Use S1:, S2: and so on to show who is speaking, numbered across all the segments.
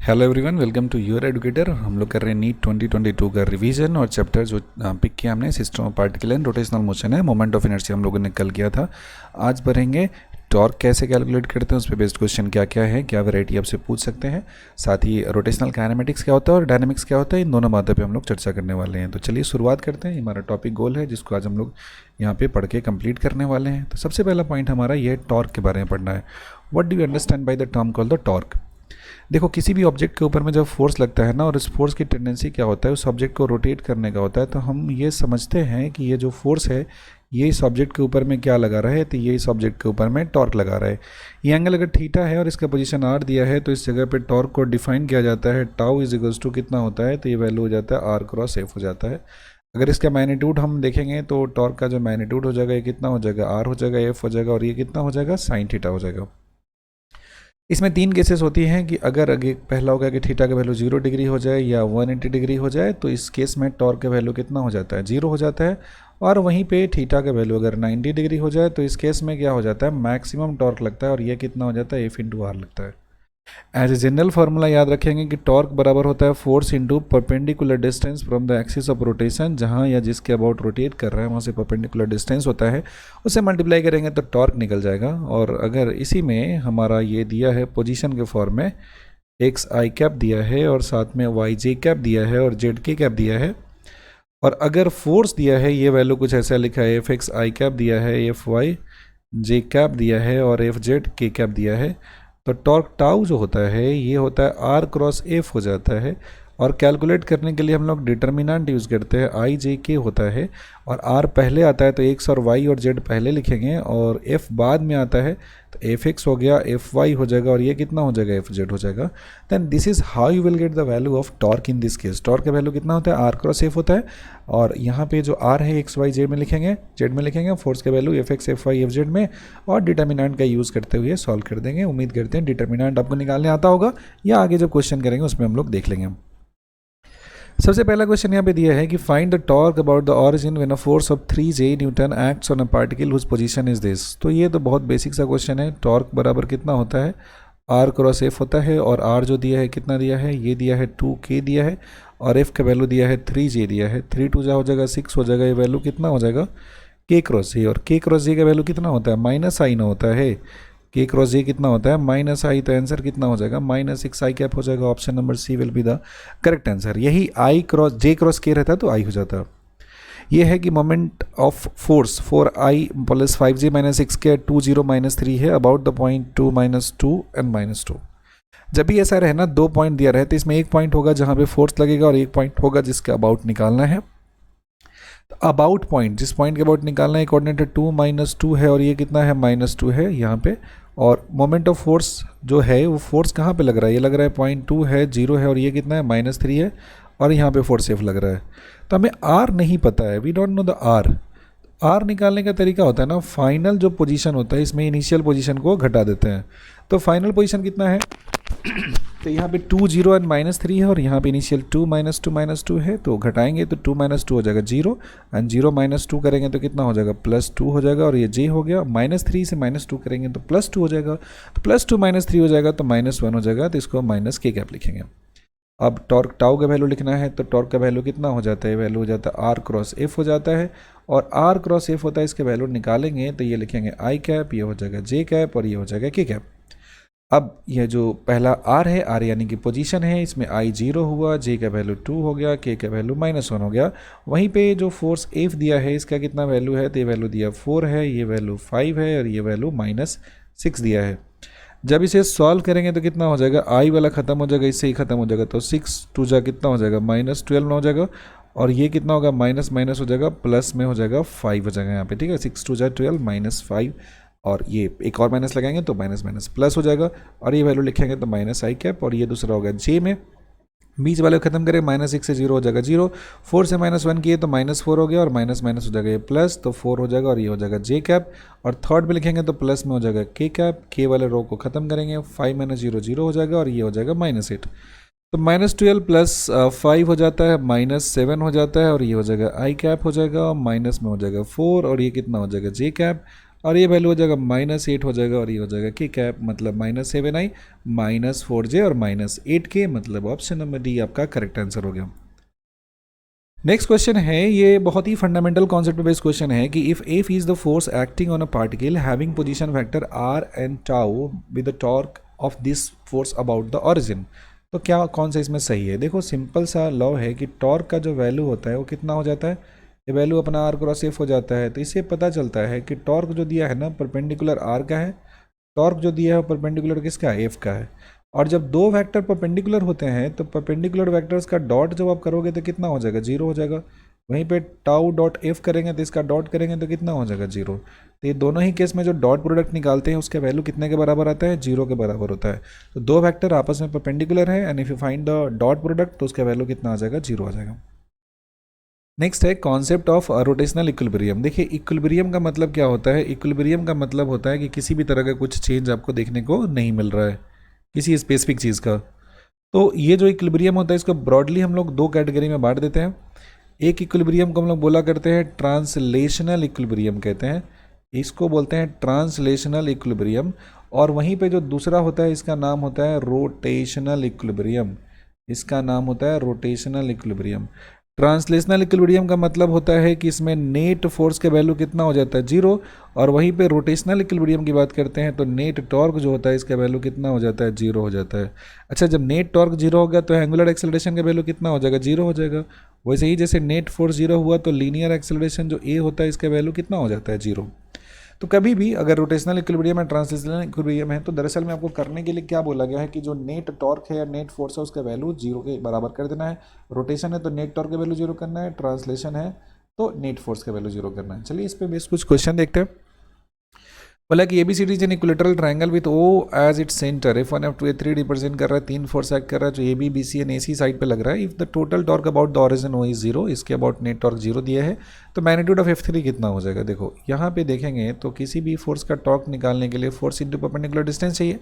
S1: Hello everyone, welcome to your educator. हम लोग कर रहे हैं नीट 2022 का रिवीजन और चैप्टर जो पिक किया हमने system of particle and rotational motion है। मोमेंट ऑफ इनर्शिया हम लोगों ने कल किया था। आज पढ़ेंगे टॉर्क कैसे कैलकुलेट करते हैं, उस पर बेस्ड क्वेश्चन क्या क्या है, क्या वैरायटी आपसे पूछ सकते हैं। साथ ही रोटेशनल काइनेमेटिक्स क्या होता है और डायनेमिक्स क्या होता है, इन दोनों बातों पे हम लोग चर्चा करने वाले हैं। तो चलिए शुरुआत करते हैं। हमारा टॉपिक गोल है जिसको आज हम लोग यहाँ पे पढ़ के कंप्लीट करने वाले हैं। तो सबसे पहला पॉइंट हमारा ये टॉर्क के बारे में पढ़ना है। What do you understand by the term called the torque. देखो, किसी भी ऑब्जेक्ट के ऊपर में जब फोर्स लगता है ना, और इस फोर्स की टेंडेंसी क्या होता है, उस ऑब्जेक्ट को रोटेट करने का होता है, तो हम ये समझते हैं कि ये जो फोर्स है ये इस ऑब्जेक्ट के ऊपर में क्या लगा रहा है, तो ये इस ऑब्जेक्ट के ऊपर में टॉर्क लगा रहा है। ये एंगल अगर थीटा है और इसका पोजीशन आर दिया है, तो इस जगह पे टॉर्क को डिफाइन किया जाता है टाउ इज इक्वल्स टू कितना होता है, तो ये वैल्यू हो जाता है आर क्रॉस एफ हो जाता है। अगर इसका मैग्नीट्यूड हम देखेंगे तो टॉर्क का जो मैग्नीट्यूड हो जाएगा ये कितना हो जाएगा, आर हो जाएगा, एफ हो जाएगा, और ये कितना हो जाएगा, साइन थीटा हो जाएगा। इसमें तीन केसेस होती हैं कि अगर पहला होगा कि थीटा का वैल्यू 0 डिग्री हो जाए या 180 डिग्री हो जाए, तो इस केस में टॉर्क का वैल्यू कितना हो जाता है, 0 हो जाता है। और वहीं पे थीटा का वैल्यू अगर 90 डिग्री हो जाए, तो इस केस में क्या हो जाता है, मैक्सिमम टॉर्क लगता है, और ये कितना हो जाता है, एफ इंटू आर लगता है। एज ए जनरल फार्मूला याद रखेंगे कि टॉर्क बराबर होता है force into perpendicular distance from the axis of rotation. जहाँ या जिसके अबाउट रोटेट कर रहा है वहाँ से परपेंडिकुलर डिस्टेंस होता है, उसे मल्टीप्लाई करेंगे तो टॉर्क निकल जाएगा। और अगर इसी में हमारा ये दिया है पोजीशन के फॉर्म में, एक्स आई कैप दिया है और साथ में वाई जे कैप दिया है और जेड के कैप दिया है, और अगर फोर्स दिया है ये वैल्यू कुछ ऐसा लिखा है, एफ एक्स आई कैप दिया है, एफ वाई जे कैप दिया है और एफ जेड के कैप दिया है, तो टॉर्क टाउ जो होता है ये होता है आर क्रॉस एफ हो जाता है। और कैलकुलेट करने के लिए हम लोग डिटर्मिनेंट यूज़ करते हैं, आई जे के होता है, और आर पहले आता है तो एक्स और वाई और जेड पहले लिखेंगे, और एफ बाद में आता है तो एफ एक्स हो गया, एफ वाई हो जाएगा, और ये कितना हो जाएगा, एफ जेड हो जाएगा। Then this is how you will get the value of torque in this case. Torque का वैल्यू कितना होता है, आर क्रॉस एफ होता है, और यहाँ पे जो आर है एक्स वाई जेड में लिखेंगे, जेड में लिखेंगे, फोर्स का value F X F Y F Z में, और डिटर्मिनेंट का यूज़ करते हुए सॉल्व कर देंगे। उम्मीद करते हैं डिटर्मिनेंट आपको निकालने आता होगा, या आगे जब क्वेश्चन करेंगे उसमें हम लोग देख लेंगे। सबसे पहला क्वेश्चन यहाँ पे दिया है कि find the torque about the origin when a force of 3 J newton acts on a particle whose position is this. तो ये तो बहुत बेसिक सा क्वेश्चन है। टॉर्क बराबर कितना होता है, आर क्रॉस एफ होता है, और आर जो दिया है कितना दिया है, ये दिया है 2K दिया है, और एफ का वैल्यू दिया है 3J दिया है। 3 2 जा हो जाएगा 6 हो जाएगा, ये वैल्यू कितना हो जाएगा, K क्रॉस J, और K क्रॉस J का वैल्यू कितना होता है, माइनस आई ना होता है, के क्रॉस जे कितना होता है, माइनस आई, तो आंसर कितना हो जाएगा, -6 आई कैप हो जाएगा। Option number C will be the correct answer. यही आई क्रॉस जे क्रॉस के रहता तो आई हो जाता। ये है कि moment of force 4i plus 5j minus 6k 20 minus 3 है अबाउट द पॉइंट 2 -2 एंड -2। जब भी ऐसा रहे ना, 2 पॉइंट दिया रहे, तो इसमें एक पॉइंट होगा जहाँ पे फोर्स लगेगा और एक पॉइंट होगा जिसका अबाउट निकालना है। अबाउट पॉइंट, जिस पॉइंट के अबाउट निकालना है, कोऑर्डिनेट 2 -2 है, और ये कितना है, -2 है यहाँ पे। और मोमेंट ऑफ फोर्स जो है वो फोर्स कहाँ पे लग रहा है, ये लग रहा है 0.2 है, 0 है, और ये कितना है, -3 है, और यहाँ पे फोर्स सेफ लग रहा है। तो हमें आर नहीं पता है, we don't know the R. R निकालने का तरीका होता है ना, फाइनल जो पोजीशन होता है इसमें इनिशियल पोजीशन को घटा देते हैं। तो फाइनल पोजीशन कितना है, तो यहाँ पे 2 0 एंड -3 है, और यहाँ पे इनिशियल 2 -2 है, तो घटाएंगे तो 2 -2 हो जाएगा 0, एंड 0 -2 करेंगे तो कितना हो जाएगा, +2 हो जाएगा, और ये j हो गया। -3 से -2 करेंगे तो +2 हो जाएगा, तो +2 -3 हो जाएगा तो -1 हो जाएगा, तो इसको माइनस के कैप लिखेंगे। अब टॉर्क टाउ का वैल्यू लिखना है, तो टॉर्क का वैल्यू कितना हो जाता है, वैल्यू हो जाता है आर क्रॉस एफ हो जाता है, और आर क्रॉस एफ होता है, इसके वैल्यू निकालेंगे तो ये लिखेंगे आई कैप, ये हो जाएगा जे कैप, और ये हो जाएगा के कैप। अब यह जो पहला आर है, आर यानी कि पोजीशन है, इसमें आई 0 हुआ, जे का वैल्यू 2 हो गया, के का वैल्यू -1 हो गया। वहीं पे जो फोर्स एफ दिया है इसका कितना वैल्यू है, तो ये वैल्यू दिया 4 है, ये वैल्यू 5 है, और ये वैल्यू -6 दिया है। जब इसे सॉल्व करेंगे तो कितना हो जाएगा, आई वाला खत्म हो जाएगा, इससे ही खत्म हो जाएगा, तो 6 2 जा कितना हो जाएगा, -12 हो जाएगा, और ये कितना होगा, माइनस माइनस हो जाएगा, प्लस में हो जाएगा 5 हो जाएगा यहाँ पे, ठीक है। 6 2 जा 12 -5, और ये एक और माइनस लगाएंगे तो माइनस माइनस प्लस हो जाएगा, और ये वैल्यू लिखेंगे तो माइनस आई कैप, और ये दूसरा होगा जे में, बीच वाले को खत्म करें, -6 से 0 हो जाएगा 0, 4 से -1 किए तो -4 हो गया, और माइनस माइनस हो जाएगा ये प्लस, तो 4 हो जाएगा, और ये हो जाएगा जे कैप, और थर्ड में लिखेंगे तो प्लस में हो जाएगा के कैप, के वाले रो को खत्म करेंगे, 5 - 0 0 हो जाएगा, और ये हो जाएगा -8, तो -12 प्लस 5 हो जाता है, -7 हो जाता है, और ये हो जाएगा आई कैप हो जाएगा, माइनस में हो जाएगा 4, और ये कितना हो जाएगा जे कैप, और ये वैल्यू हो जाएगा -8 हो जाएगा, और ये हो जाएगा कि कैप मतलब -7i -4j और -8k, मतलब ऑप्शन नंबर डी आपका करेक्ट आंसर हो गया। नेक्स्ट क्वेश्चन है, ये बहुत ही फंडामेंटल कॉन्सेप्ट बेस्ड क्वेश्चन है कि if F is the force acting on a particle having position vector R and tau with the torque of this force about the origin, तो क्या कौन सा इसमें सही है। देखो सिंपल सा लॉ है कि टॉर्क का जो वैल्यू होता है वो कितना हो जाता है, ये वैल्यू अपना आर क्रॉस एफ हो जाता है। तो इससे पता चलता है कि टॉर्क जो दिया है ना परपेंडिकुलर आर का है, टॉर्क जो दिया है परपेंडिकुलर किसका है, एफ का है। और जब दो वेक्टर परपेंडिकुलर होते हैं तो परपेंडिकुलर वेक्टर्स का डॉट जब आप करोगे तो कितना हो जाएगा, जीरो हो जाएगा। वहीं पे टाउ डॉट एफ करेंगे तो इसका डॉट करेंगे तो कितना हो जाएगा, जीरो। तो ये दोनों ही केस में जो डॉट प्रोडक्ट निकालते हैं उसका वैल्यू कितने के बराबर आता है, जीरो के बराबर होता है। तो दो वेक्टर आपस में परपेंडिकुलर है and if you find the dot product तो उसका वैल्यू कितना आ जाएगा, जीरो आ जाएगा। नेक्स्ट है कॉन्सेप्ट ऑफ रोटेशनल इक्विलिब्रियम। देखिए इक्विलिब्रियम का मतलब क्या होता है, इक्विलिब्रियम का मतलब होता है कि किसी भी तरह का कुछ चेंज आपको देखने को नहीं मिल रहा है किसी स्पेसिफिक चीज़ का। तो ये जो इक्विलिब्रियम होता है इसको ब्रॉडली हम लोग दो कैटेगरी में बांट देते हैं। एक इक्विलिब्रियम को हम लोग बोला करते हैं ट्रांसलेशनल इक्विलिब्रियम कहते हैं, इसको बोलते हैं ट्रांसलेशनल इक्विलिब्रियम। और वहीं पे जो दूसरा होता है इसका नाम होता है रोटेशनल इक्विलिब्रियम, इसका नाम होता है रोटेशनल इक्विलिब्रियम। ट्रांसलेशनल इक्विलिब्रियम का मतलब होता है कि इसमें नेट फोर्स के वैल्यू कितना हो जाता है, जीरो। और वहीं पे रोटेशनल इक्विलिब्रियम की बात करते हैं तो नेट टॉर्क जो होता है इसका वैल्यू कितना हो जाता है, जीरो हो जाता है। अच्छा जब नेट टॉर्क जीरो हो गया तो एंगुलर एक्सेलरेशन का वैल्यू कितना हो जाएगा, जीरो हो जाएगा। वैसे ही जैसे नेट फोर्स जीरो हुआ तो लीनियर एक्सेलरेशन जो ए होता है इसका वैल्यू कितना हो जाता है, जीरो। तो कभी भी अगर रोटेशनल इक्विलिब्रियम है ट्रांसलेशनल इक्विलिब्रियम है तो दरअसल में आपको करने के लिए क्या बोला गया है कि जो नेट टॉर्क है या नेट फोर्स है उसका वैल्यू जीरो के बराबर कर देना है। रोटेशन है तो नेट टॉर्क का वैल्यू जीरो करना है, ट्रांसलेशन है तो नेट फोर्स का वैल्यू जीरो करना है। चलिए इस पे बेस कुछ क्वेश्चन देखते हैं। बोला कि ABCD is an equilateral triangle with O as its centre, F1 F2 F3 represent कर रहा है, तीन फोर्स एक्ट कर रहा है जो A B B C and A C side पे लग रहा है। If the total torque about the origin O is zero, इसके अबाउट नेट टॉर्क जीरो दिया है, तो मैग्नीट्यूड ऑफ F3 कितना हो जाएगा। देखो यहाँ पे देखेंगे तो किसी भी फोर्स का टॉर्क निकालने के लिए फोर्स इंटू परपेंडिकुलर डिस्टेंस चाहिए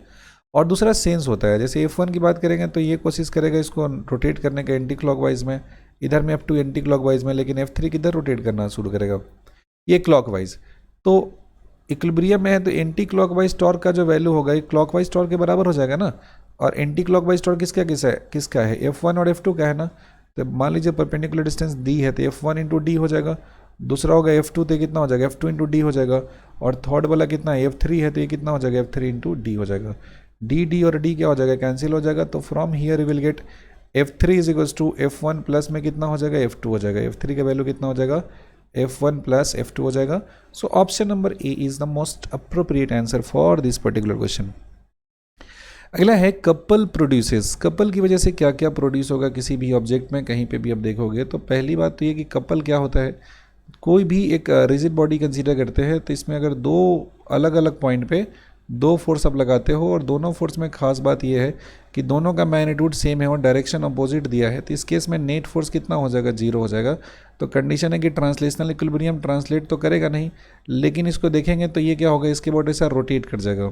S1: और दूसरा सेंस होता है। जैसे F1 की बात करेंगे तो ये कोशिश करेगा इसको रोटेट करने का एंटी क्लॉकवाइज में, इधर में F2 एंटी क्लॉकवाइज में, लेकिन F3 किधर रोटेट करना शुरू करेगा, ये क्लॉकवाइज। तो इक्विलिब्रियम में है तो एंटी क्लॉकवाइज टॉर्क का जो वैल्यू होगा ये क्लॉकवाइज टॉर्क के बराबर हो जाएगा ना। और एंटी क्लॉकवाइज टॉर्क किसका है F1 और F2 का है ना। तो मान लीजिए परपेंडिकुलर डिस्टेंस डी है तो F1 इंटू डी हो जाएगा, दूसरा होगा F2 तो कितना हो जाएगा, F2 इंटू डी हो जाएगा। और थर्ड वाला कितना है F3 है तो ये कितना हो जाएगा, F3 इंटू डी हो जाएगा। डी और डी क्या हो जाएगा, कैंसिल हो जाएगा। तो from here you will get F3 is equals to F1 plus में कितना हो जाएगा, F2 हो जाएगा। F3 का वैल्यू कितना हो जाएगा, F1 प्लस F2 हो जाएगा। So option number A is the most appropriate answer for this particular question. अगला है कपल प्रोड्यूसेस। कपल की वजह से क्या क्या प्रोड्यूस होगा किसी भी ऑब्जेक्ट में, कहीं पे भी आप देखोगे तो पहली बात तो ये कि कपल क्या होता है, कोई भी एक रिजिड बॉडी कंसीडर करते हैं तो इसमें अगर दो अलग अलग पॉइंट पे दो फोर्स आप लगाते हो और दोनों फोर्स में खास बात यह है कि दोनों का मैग्नीट्यूड सेम है और डायरेक्शन अपोजिट दिया है, तो इस केस में नेट फोर्स कितना हो जाएगा, जीरो हो जाएगा। तो कंडीशन है कि ट्रांसलेशनल इक्विलिब्रियम ट्रांसलेट तो करेगा नहीं, लेकिन इसको देखेंगे तो ये क्या होगा, इसके बॉडी से रोटेट कर जाएगा।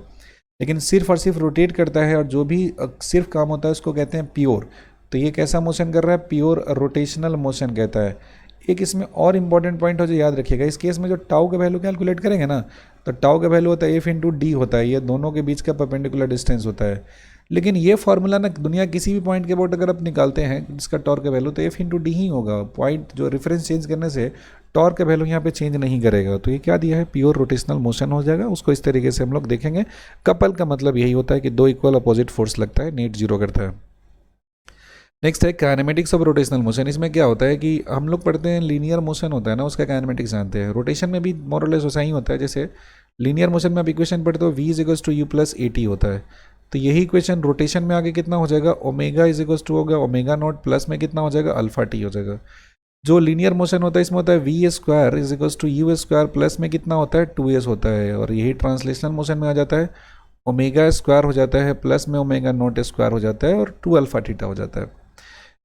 S1: लेकिन सिर्फ और सिर्फ रोटेट करता है और जो भी सिर्फ काम होता है उसको कहते हैं प्योर। तो ये कैसा मोशन कर रहा है, प्योर रोटेशनल मोशन कहता है। एक इसमें और इंपॉर्टेंट पॉइंट हो जो याद रखिएगा, इस केस में जो टाउ का वैल्यू कैलकुलेट करेंगे ना तो टाउ का वैल्यू होता है एफ इंटू डी होता है, ये दोनों के बीच का परपेंडिकुलर डिस्टेंस होता है। लेकिन ये फार्मूला ना दुनिया किसी भी पॉइंट के अबाउट अगर आप निकालते हैं जिसका टॉर्क का वैल्यू तो एफ इंटू डी ही होगा। पॉइंट जो रेफरेंस चेंज करने से टॉर्क का वैल्यू यहाँ पे चेंज नहीं करेगा। तो ये क्या दिया है, प्योर रोटेशनल मोशन हो जाएगा। उसको इस तरीके से हम लोग देखेंगे। कपल का मतलब यही होता है कि दो इक्वल अपोजिट फोर्स लगता है, नेट जीरो करता है। नेक्स्ट है काइनेमेटिक्स ऑफ रोटेशनल मोशन। इसमें क्या होता है कि हम लोग पढ़ते हैं लीनियर मोशन होता है ना, उसका काइनेमेटिक्स जानते हैं। रोटेशन में भी मोरलेस वैसा ही होता है। जैसे लीनियर मोशन में आप इक्वेशन पढ़ते हो v is equals to U plus A T होता है, तो यही इक्वेशन रोटेशन में आगे कितना हो जाएगा, ओमेगा इज इक्वल्स टू हो गया ओमेगा नॉट प्लस में कितना हो जाएगा, अल्फा टी हो जाएगा। जो लीनियर मोशन होता है इसमें होता है V square is equals to U square plus में कितना होता है, 2s होता है। और यही ट्रांसलेशनल मोशन में आ जाता है, ओमेगा स्क्वायर हो जाता है प्लस में ओमेगा नॉट स्क्वायर हो जाता है और 2 अल्फा थीटा हो जाता है।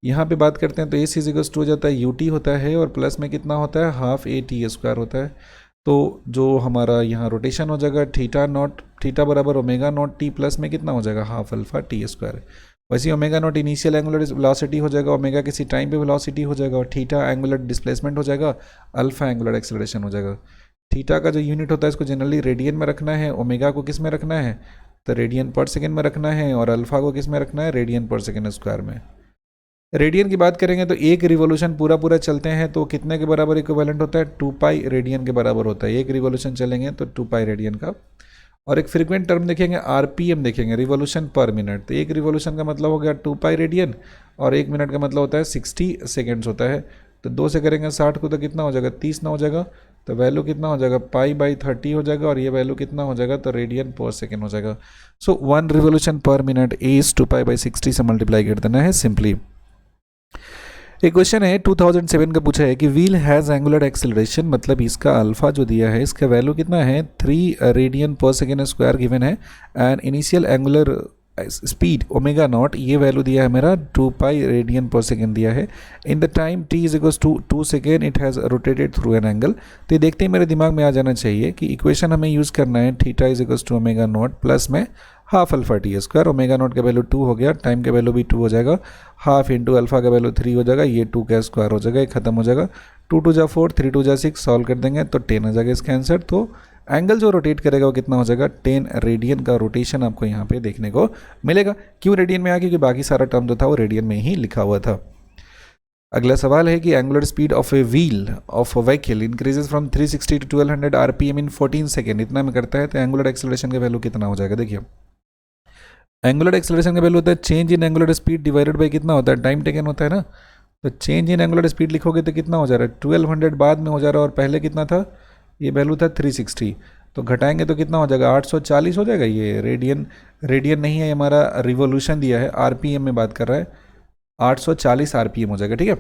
S1: यहाँ पे बात करते हैं तो ए सी इक्वल्स टू हो जाता है यू टी होता है और प्लस में कितना होता है, हाफ ए टी स्क्वायर होता है। तो जो हमारा यहाँ रोटेशन हो जाएगा थीटा नॉट, थीटा बराबर ओमेगा नॉट टी प्लस में कितना हो जाएगा, हाफ अल्फा टी स्क्वायर। वैसे omega naught initial angular velocity हो जाएगा, ओमेगा किसी टाइम पे वेलोसिटी हो जाएगा और थीटा एंगुलर डिस्प्लेसमेंट हो जाएगा, अल्फा एंगुलर एक्सेलरेशन हो जाएगा। थीटा का जो यूनिट होता है इसको जनरली रेडियन में रखना है, ओमेगा को किस में रखना है तो रेडियन पर सेकेंड में रखना है, और अल्फा को किस में रखना है रेडियन पर सेकेंड स्क्वायर में। रेडियन की बात करेंगे तो एक रिवोल्यूशन पूरा पूरा चलते हैं तो कितने के बराबर इक्विवेलेंट होता है 2 पाई रेडियन के बराबर होता है। एक रिवोल्यूशन चलेंगे तो 2 पाई रेडियन का। और एक फ्रीक्वेंट टर्म देखेंगे आरपीएम देखेंगे, रिवोल्यूशन पर मिनट। तो एक रिवोल्यूशन का मतलब हो गया 2 पाई रेडियन और एक मिनट का मतलब होता है 60 सेकेंड्स होता है। तो 2 से करेंगे 60 को तो कितना हो जाएगा 30 ना हो जाएगा, तो वैल्यू कितना हो जाएगा पाई बाई 30 हो जाएगा, और ये वैल्यू कितना हो जाएगा तो रेडियन पर सेकेंड हो जाएगा। सो 1 revolution per minute is 2 pi by 60 से मल्टीप्लाई कर देना है सिंपली। एक क्वेश्चन है 2007 का पूछा है कि व्हील हैज़ एंगुलर एक्सेलरेशन, मतलब इसका अल्फा जो दिया है इसका वैल्यू कितना है 3 रेडियन पर सेकेंड स्क्वायर गिवन है, and initial angular speed omega naught, ये वैल्यू दिया है मेरा 2 पाई रेडियन पर सेकेंड दिया है। In the time t is equals to 2 second it has rotated through an angle. तो ये देखते ही मेरे दिमाग में आ जाना चाहिए कि इक्वेशन हमें यूज़ करना है theta is equals to omega naught plus में half alpha T square. Omega naught का वैल्यू 2 हो गया, टाइम का वैल्यू भी 2 हो जाएगा, हाफ इंटू अल्फा का वैल्यू 3 हो जाएगा, ये 2 का स्क्वायर हो जाएगा, ये खत्म हो जाएगा। 2 2 जा 4, 3 2 जा 6, सॉल्व कर देंगे तो 10 आ जाएगा इसका आंसर। तो एंगल जो रोटेट करेगा वो कितना हो जाएगा 10 रेडियन का रोटेशन आपको यहाँ पे देखने को मिलेगा। क्यों रेडियन में आ, क्योंकि बाकी सारा टर्म जो था वो रेडियन में ही लिखा हुआ था। अगला सवाल है कि angular speed of a wheel of a vehicle increases from 360 to 1200 RPM in 14 second, इतना में करता है तो एंगुलर एक्सेलरेशन का वैल्यू कितना हो जाएगा। देखिए एंगुलर एक्सेलरेशन का वैल्यू होता है change in angular speed divided by कितना होता है टाइम टेकन होता है ना। तो चेंज इन एंगुलर स्पीड लिखोगे तो कितना हो जा रहा है 1200 बाद में हो जा रहा है, और पहले कितना था ये वैल्यू था 360, तो घटाएंगे तो कितना हो जाएगा 840 हो जाएगा। ये रेडियन नहीं है, हमारा रिवोल्यूशन दिया है, आरपीएम में बात कर रहा है, 840 आरपीएम हो जाएगा। ठीक है,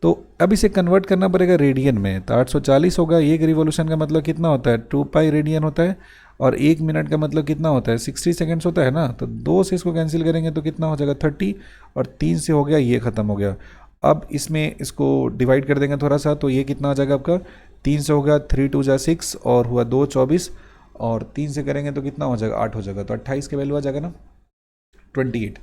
S1: तो अब इसे कन्वर्ट करना पड़ेगा रेडियन में, तो 840 होगा। एक रिवोल्यूशन का मतलब कितना होता है 2 पाई रेडियन होता है, और एक मिनट का मतलब कितना होता है 60 सेकेंड्स होता है ना। तो 2 से इसको कैंसिल करेंगे तो कितना हो जाएगा 30, और 3 से हो गया, ये खत्म हो गया। अब इसमें इसको डिवाइड कर देंगे थोड़ा सा, तो ये कितना आ जाएगा आपका 3 से हो गया, 3 2 जा 6 और हुआ 2 24, और 3 से करेंगे तो कितना हो जाएगा 8 हो जाएगा, तो 28 का वैल्यू आ जाएगा ना 28।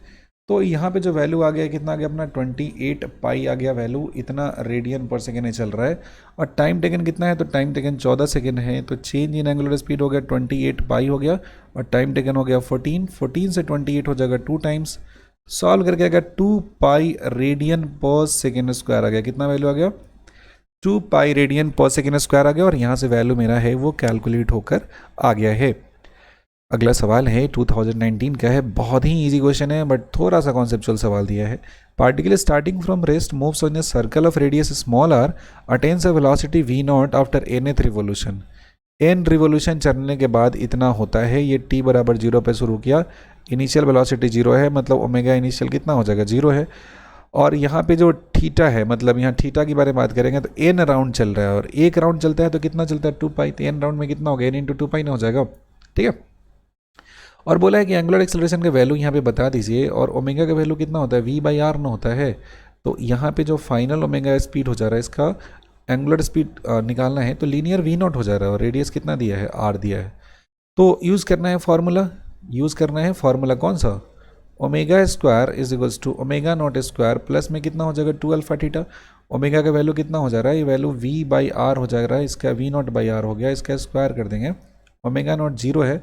S1: तो यहाँ पे जो वैल्यू आ गया कितना आ गया अपना 28 पाई आ गया वैल्यू, इतना रेडियन पर सेकेंड चल रहा है। और टाइम टेकन कितना है तो टाइम टेकन 14 सेकेंड है, तो चेंज इन एंगुलर स्पीड हो गया 28 पाई हो गया, और टाइम टेकन हो गया 14 से 28 हो जाएगा 2 टाइम्स, सॉल्व करके आ गया 2 पाई रेडियन पर सेकेंड स्क्वायर आ गया। कितना वैल्यू आ गया 2 पाई रेडियन पर सेकेंड स्क्वायर आ गया, और यहाँ से वैल्यू मेरा है वो कैलकुलेट होकर आ गया है। अगला सवाल है 2019 का है, बहुत ही इजी क्वेश्चन है बट थोड़ा सा कॉन्सेप्चुअल सवाल दिया है। Particle starting from rest moves on a circle of radius small R attains a velocity v not after nth revolution. n revolution चलने के बाद इतना होता है, ये t बराबर 0 पे शुरू किया, इनिशियल वेलोसिटी 0 है, मतलब ओमेगा इनिशियल कितना हो जाएगा 0 है। और यहाँ पे जो थीटा है, मतलब यहाँ थीटा की बारे में बात करेंगे तो n राउंड चल रहा है, और एक राउंड चलता है तो कितना चलता है 2 पाई, तो n राउंड में कितना हो गया n इंटू 2 पाई ना हो जाएगा। ठीक है, और बोला है कि एंगुलर एक्सेलरेशन का वैल्यू यहाँ पे बता दीजिए, और ओमेगा का वैल्यू कितना होता है v बाई आर ना होता है। तो यहाँ पे जो फाइनल ओमेगा स्पीड हो जा रहा है, इसका एंगुलर स्पीड निकालना है तो लीनियर v नॉट हो जा रहा है, और रेडियस कितना दिया है r दिया है। तो यूज़ करना है फार्मूला कौन सा, omega square is equals to omega not square plus में कितना हो जाएगा 2 अल्फा थीटा। ओमेगा का वैल्यू कितना हो जा रहा है, ये वैल्यू v बाई आर हो जा रहा है, इसका v नॉट बाई आर हो गया, इसका स्क्वायर कर देंगे, ओमेगा नॉट 0 है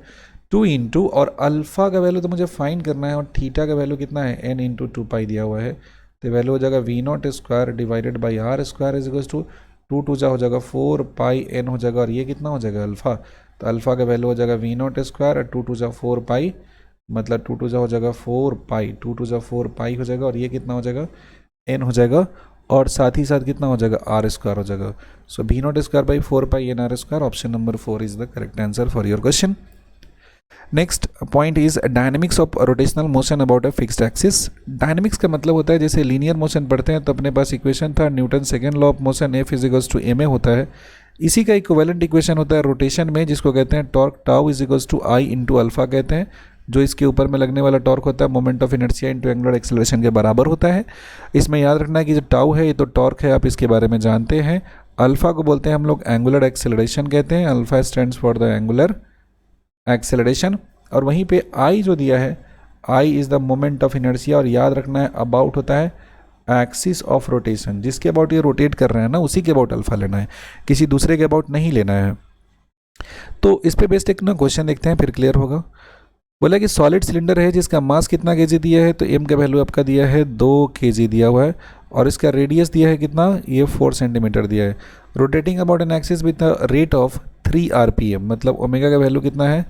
S1: 2 इंटू, और अल्फ़ा का वैल्यू तो मुझे फाइंड करना है, और थीटा का वैल्यू कितना है n इंटू 2 पाई दिया हुआ है, तो वैल्यू हो जाएगा v not square divided by R square is equals to 2 2 जा हो जाएगा 4 पाई n हो जाएगा, और ये कितना हो जाएगा अल्फ़ा, तो अल्फ़ा का वैल्यू हो जाएगा v नॉट स्क्वायर, और 2 2 जा 4 पाई, मतलब 2 2 जा हो जाएगा 4 पाई, 2 2 जा 4 पाई हो जाएगा, और ये कितना हो जाएगा n हो जाएगा, और साथ ही साथ कितना हो जाएगा आर स्क्वायर हो जाएगा। So v not square by 4 pi N R square, option number 4 is the correct answer for your question. Next point is dynamics of rotational motion about a fixed axis. Dynamics का मतलब होता है जैसे linear motion पढ़ते हैं तो अपने पास इक्वेशन था newton second law of motion F is equals to M A होता है, इसी का इक्विवेलेंट इक्वेशन होता है रोटेशन में, जिसको कहते हैं torque tau is equals to I into alpha कहते हैं, जो इसके ऊपर में लगने वाला टॉर्क होता है moment of inertia into angular acceleration के बराबर होता है। इसमें याद रखना है कि जो टाउ है ये तो टॉर्क है, आप इसके बारे में जानते हैं। अल्फा को बोलते हैं हम लोग एंगुलर एक्सेलरेशन कहते हैं, alpha stands for the angular acceleration. और वहीं पे आई जो दिया है, I is the moment of inertia, और याद रखना है अबाउट होता है एक्सिस ऑफ रोटेशन, जिसके अबाउट ये रोटेट कर रहे हैं ना उसी के अबाउट अल्फा लेना है, किसी दूसरे के अबाउट नहीं लेना है। तो इस पे बेस्ड एक ना क्वेश्चन देखते हैं, फिर क्लियर होगा। बोला कि सॉलिड सिलेंडर है जिसका मास कितना केजी दिया है, तो एम का वैल्यू आपका दिया है 2 kg दिया हुआ है, और इसका रेडियस दिया है कितना, ये 4 सेंटीमीटर दिया है। Rotating about an axis with the rate of 3 RPM, मतलब ओमेगा का वैल्यू कितना है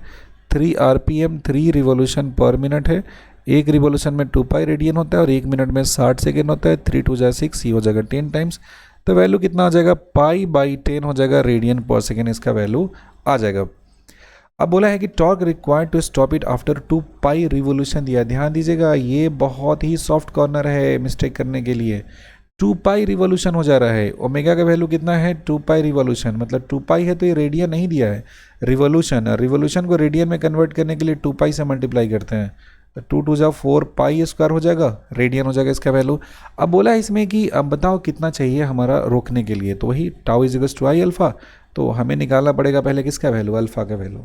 S1: 3 RPM, 3 रिवोल्यूशन पर मिनट है। एक रिवोल्यूशन में 2 पाई रेडियन होता है और 1 मिनट में 60 सेकेंड होता है। 3 2 जा 6, ये हो जाएगा 10 टाइम्स। तो वैल्यू कितना आ जाएगा, पाई/10 हो जाएगा रेडियन पर सेकेंड, इसका वैल्यू आ जाएगा। अब बोला है कि torque required to stop it after 2 pi revolution दिया। ध्यान दीजिएगा, ये बहुत ही सॉफ्ट कॉर्नर है मिस्टेक करने के लिए। 2 पाई रिवोल्यूशन हो जा रहा है, ओमेगा का वैल्यू कितना है 2 पाई रिवोल्यूशन, मतलब 2 पाई है तो ये रेडियन नहीं दिया है, रिवोल्यूशन। रिवोल्यूशन को रेडियन में कन्वर्ट करने के लिए 2 पाई से मल्टीप्लाई करते हैं, तो 2 2 जा 4 पाई स्क्वायर हो जाएगा, रेडियन हो जाएगा इसका वैल्यू। अब बोला है इसमें कि अब बताओ कितना चाहिए हमारा रोकने के लिए, तो वही tau is equals to I alpha. तो हमें निकालना पड़ेगा पहले किसका वैल्यू, अल्फा का वैल्यू।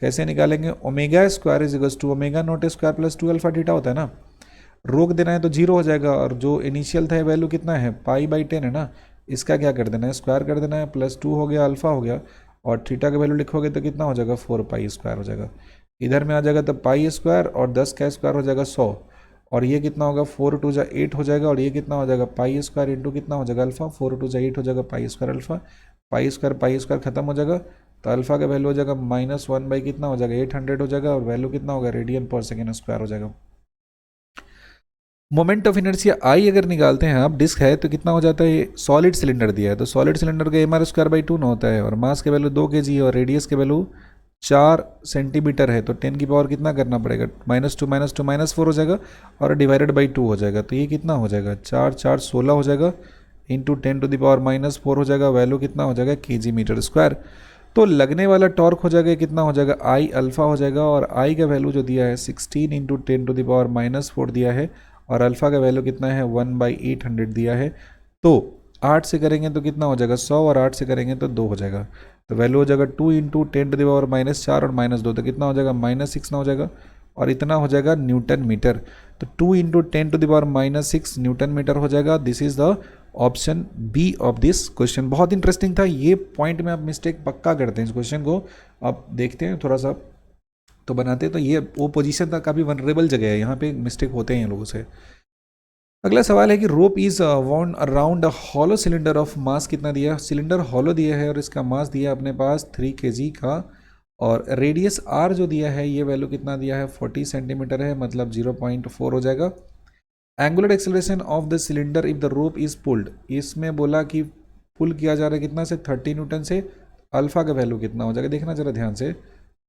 S1: कैसे निकालेंगे, omega square is equals to omega not square plus 2 alpha theta होता है ना। रोक देना है तो 0 हो जाएगा, और जो इनिशियल था वैल्यू कितना है पाई/10 है ना, इसका क्या कर देना है, स्क्वायर कर देना है, प्लस 2 हो गया, अल्फा हो गया, और थीटा का वैल्यू लिखोगे तो कितना हो जाएगा 4 पाई स्क्वायर हो जाएगा। इधर में आ जाएगा तो पाई स्क्वायर और 10 का स्क्वायर हो जाएगा 100, और ये कितना होगा 4 2 जा 8 हो जाएगा, और ये कितना हो जाएगा पाई स्क्वायर इंटू कितना हो जाएगा अल्फा, 4 2 जा 8 हो जाएगा pi square alpha, pi square खत्म हो जाएगा, तो अल्फा का वैल्यू हो जाएगा -1 बाई कितना हो जाएगा 800 हो जाएगा, और वैल्यू कितना होगा रेडियन पर सेकेंड स्क्वायर हो जाएगा। मोमेंट ऑफ इनर्शिया आई अगर निकालते हैं आप, डिस्क है तो कितना हो जाता है, ये सॉलिड सिलेंडर दिया है तो सॉलिड सिलेंडर का mr²/2 ना होता है, और मास के वैल्यू 2 kg है और रेडियस के वैल्यू 4 सेंटीमीटर है, तो 10 की पावर कितना करना पड़ेगा, -2 -4 हो जाएगा, और डिवाइडेड बाई 2 हो जाएगा, तो ये कितना हो जाएगा 4 4 16 हो जाएगा, इंटू 10⁻⁻4 हो जाएगा, वैल्यू कितना हो जाएगा kg मीटर स्क्वायर। तो लगने वाला टॉर्क हो जाएगा कितना हो जाएगा आई अल्फा हो जाएगा, और आई का वैल्यू जो दिया है 16 इंटू 10⁻⁻4 दिया है, और अल्फ़ा का वैल्यू कितना है 1/800 दिया है। तो 8 से करेंगे तो कितना हो जाएगा 100, और 8 से करेंगे तो 2 हो जाएगा, तो वैल्यू हो जाएगा 2 इंटू 10⁻⁻4 और -2, तो कितना हो जाएगा -6 ना हो जाएगा, और इतना हो जाएगा न्यूटन मीटर। तो 2 इंटू 10⁻⁻6 न्यूटन मीटर हो जाएगा। This is the option B of this question. बहुत इंटरेस्टिंग था ये पॉइंट में, आप मिस्टेक पक्का करते हैं इस क्वेश्चन को, आप देखते हैं थोड़ा सा तो बनाते हैं, तो ये वो पोजीशन था काफ़ी वनरेबल जगह है, यहाँ पे मिस्टेक होते हैं लोगों से। अगला सवाल है कि rope is wound around a hollow cylinder of mass कितना दिया, सिलेंडर हॉलो दिया है और इसका मास दिया अपने पास 3 kg का, और रेडियस आर जो दिया है ये वैल्यू कितना दिया है 40 सेंटीमीटर है, मतलब 0.4 हो जाएगा। Angular acceleration of the cylinder if the rope is pulled, इसमें बोला कि पुल किया जा रहा है कितना से 30 न्यूटन से, अल्फा का वैल्यू कितना हो जाएगा, देखना जरा ध्यान से।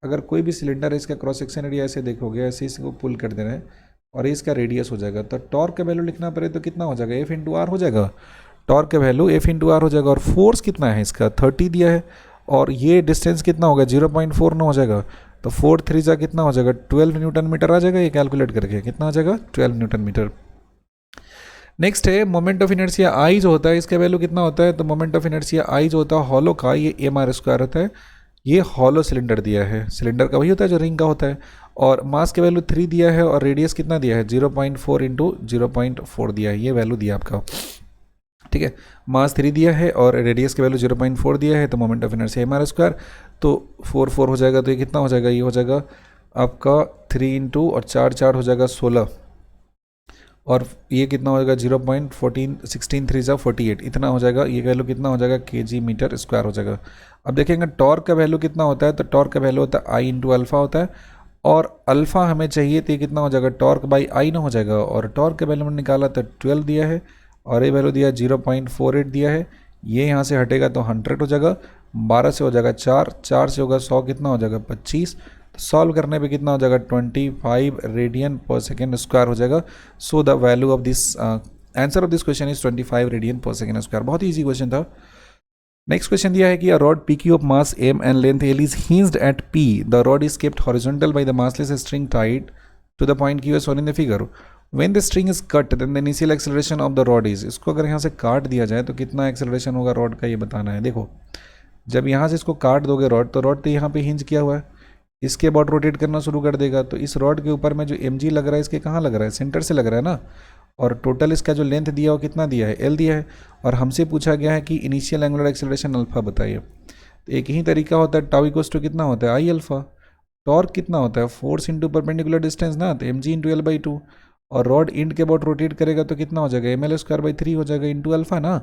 S1: अगर कोई भी सिलेंडर है इसका क्रॉस सेक्शन एरिया ऐसे देखोगे, ऐसे इसको पुल कर देना है, और इसका रेडियस हो जाएगा, तो टॉर्क का वैल्यू लिखना पड़े तो कितना हो जाएगा एफ इंटू आर हो जाएगा, टॉर्क का वैल्यू एफ इंटू आर हो जाएगा, और फोर्स कितना है इसका 30 दिया है, और ये डिस्टेंस कितना होगा 0.4 ना हो जाएगा, तो 4 3 जा कितना हो जाएगा 12 न्यूटन मीटर आ जाएगा, ये कैलकुलेट करके कितना आ जाएगा 12 न्यूटन मीटर। नेक्स्ट है मोमेंट ऑफ इनर्शिया आई जो होता है, इसका वैल्यू कितना होता है, तो मोमेंट ऑफ इनर्शिया आई जो होता है हॉलो का, ये mr² होता है, ये हॉलो सिलेंडर दिया है, सिलेंडर का वही होता है जो रिंग का होता है, और मास के वैल्यू 3 दिया है, और रेडियस कितना दिया है 0.4 इंटू 0.4 दिया है, ये वैल्यू दिया आपका, ठीक है। मास 3 दिया है और रेडियस के वैल्यू 0.4 दिया है, तो मोमेंट ऑफ इनर्शिया mr², तो 4 4 हो जाएगा, तो ये कितना हो जाएगा, ये हो जाएगा आपका 3 इंटू और 4 4 हो जाएगा 16, और ये कितना हो जाएगा 0.14 16 3 जा 48, इतना हो जाएगा, ये वैल्यू कितना हो जाएगा kg मीटर स्क्वायर हो जाएगा। अब देखेंगे टॉर्क का वैल्यू कितना होता है, तो टॉर्क का वैल्यू होता है आई इंटू अल्फा होता है, और अल्फा हमें चाहिए तो ये कितना हो जाएगा टॉर्क बाई आई ना हो जाएगा, और टॉर्क का वैल्यू मैंने निकाला तो 12 दिया है, और ये वैल्यू दिया 0.48 दिया है, ये यहाँ से हटेगा तो 100 हो जाएगा, 12 से हो जाएगा 4 4 से होगा 100 कितना हो जाएगा 25, सॉल्व करने पे कितना हो जाएगा 25 रेडियन पर सेकेंड स्क्वायर हो जाएगा। So the value of this answer of this question is 25 radian पर सेकेंड स्क्वायर। बहुत ही इजी क्वेश्चन था। नेक्स्ट क्वेश्चन दिया है कि a rod PQ of mass m and length l is hinged at P. The rod is kept horizontal by the massless string tied to the point Q as shown in the figure. When the string is cut, then the initial acceleration of the rod is. इसको अगर यहाँ से काट दिया जाए तो कितना acceleration होगा रॉड का, ये बताना है। देखो जब यहाँ से इसको काट दोगे रॉड, तो रॉड तो यहाँ पे हिंज किया हुआ है, इसके अबाउट रोटेट करना शुरू कर देगा, तो इस रॉड के ऊपर में जो mg लग रहा है इसके कहाँ लग रहा है, सेंटर से लग रहा है ना, और टोटल इसका जो लेंथ दिया हो कितना दिया है l दिया है, और हमसे पूछा गया है कि इनिशियल एंगुलर एक्सेलरेशन अल्फा बताइए। तो एक ही तरीका होता है, टाउ इक्वल्स टू कितना होता है आई अल्फा। टॉर्क कितना होता है फोर्स इंटू परपेंडिकुलर डिस्टेंस ना, तो M G into L by two. और रॉड इंड के अबाउट रोटेट करेगा तो कितना हो जाएगा, M L square by three हो जाएगा इंटू अल्फा ना,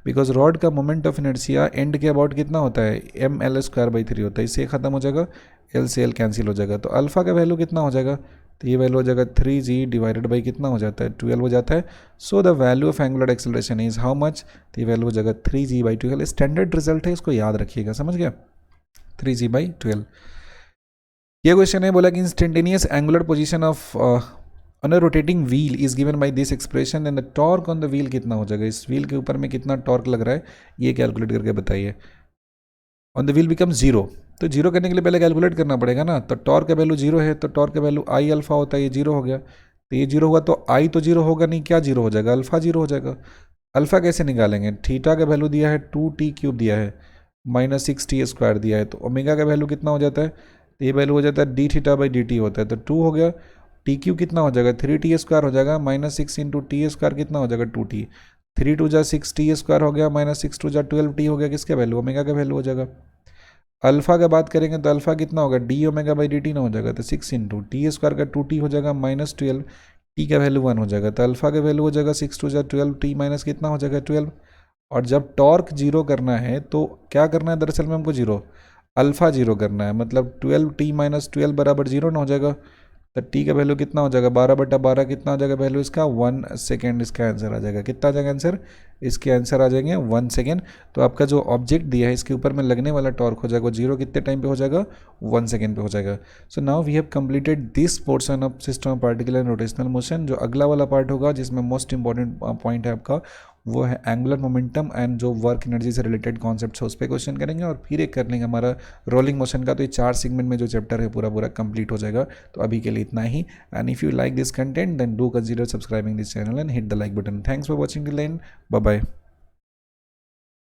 S1: बिकॉज रॉड का मोमेंट ऑफ इनर्शिया एंड के अबाउट कितना होता है, M L square by three होता है। इससे खत्म हो जाएगा, एल से एल कैंसिल हो जाएगा, तो अल्फा का वैल्यू कितना हो जाएगा, तो ये वैल्यू हो जाएगा 3g डिवाइडेड बाई कितना हो जाता है 12 हो जाता है। So the value of angular acceleration is how much, तो ये वैल्यू हो जाएगा 3g बाई 12। स्टैंडर्ड रिजल्ट है, इसको याद रखिएगा, समझ गया, 3g बाई 12। ये क्वेश्चन है, बोला कि instantaneous angular position of on a rotating wheel is given by this expression and the torque on the wheel कितना हो जाएगा, इस व्हील के ऊपर में कितना टॉर्क लग रहा है ये कैलकुलेट करके बताइए। On the wheel become zero, तो जीरो करने के लिए पहले कैलकुलेट करना पड़ेगा ना, तो टॉर्क का वैल्यू जीरो है, तो टॉर्क का वैल्यू आई अल्फा होता है, ये जीरो हो गया, तो ये जीरो हुआ तो आई तो जीरो होगा नहीं, क्या जीरो हो जाएगा, अल्फा जीरो हो जाएगा। अल्फा कैसे निकालेंगे, थीटा का वैल्यू दिया है 2t³ दिया है, -6t² दिया है, तो ओमेगा का वैल्यू कितना हो जाता है, तो ये वैल्यू हो जाता है D theta by D T होता है, तो 2 हो गया, टी क्यू कितना हो जाएगा 3t² हो जाएगा, -6 इंटू t² कितना हो जाएगा 2t, 3 2 जा 6t² हो गया, -6 2 जा 12t हो गया, किसका वैल्यू, ओमेगा का वैल्यू हो जाएगा। अल्फा का बात करेंगे तो अल्फा कितना होगा, D omega by D T ना हो जाएगा, तो 6 इंटू t² का 2t हो जाएगा, -12, टी का वैल्यू 1 हो जाएगा, तो अल्फा का वैल्यू हो जाएगा 6 2 जा 12, टी माइनस कितना हो जाएगा 12। और जब टॉर्क जीरो करना है तो क्या करना है, दरअसल में हमको जीरो अल्फा जीरो करना है, मतलब 12t माइनस 12 बराबर जीरो ना हो जाएगा, तो टी का वैल्यू कितना हो जाएगा 12/12 कितना हो जाएगा वैल्यू इसका 1 सेकेंड, इसका आंसर आ जाएगा, कितना आ जाएगा आंसर, इसके आंसर आ जाएंगे 1 सेकेंड। तो आपका जो ऑब्जेक्ट दिया है इसके ऊपर में लगने वाला टॉर्क हो जाएगा जीरो कितने टाइम पे हो जाएगा, 1 सेकेंड पे हो जाएगा। So now we have completed this portion of system of particle and rotational motion. जो अगला वाला पार्ट होगा जिसमें मोस्ट इंपॉर्टेंट पॉइंट है आपका वो है एंगुलर मोमेंटम एंड जो वर्क एनर्जी से रिलेटेड कॉन्सेप्ट है उस पर क्वेश्चन करेंगे, और फिर एक कर लेंगे हमारा रोलिंग मोशन का। तो ये 4 सेगमेंट में जो चैप्टर है पूरा पूरा कंप्लीट हो जाएगा। तो अभी के लिए इतना ही, and if you like this content then do consider subscribing this channel and hit the like button. Thanks for watching till the end. Bye bye.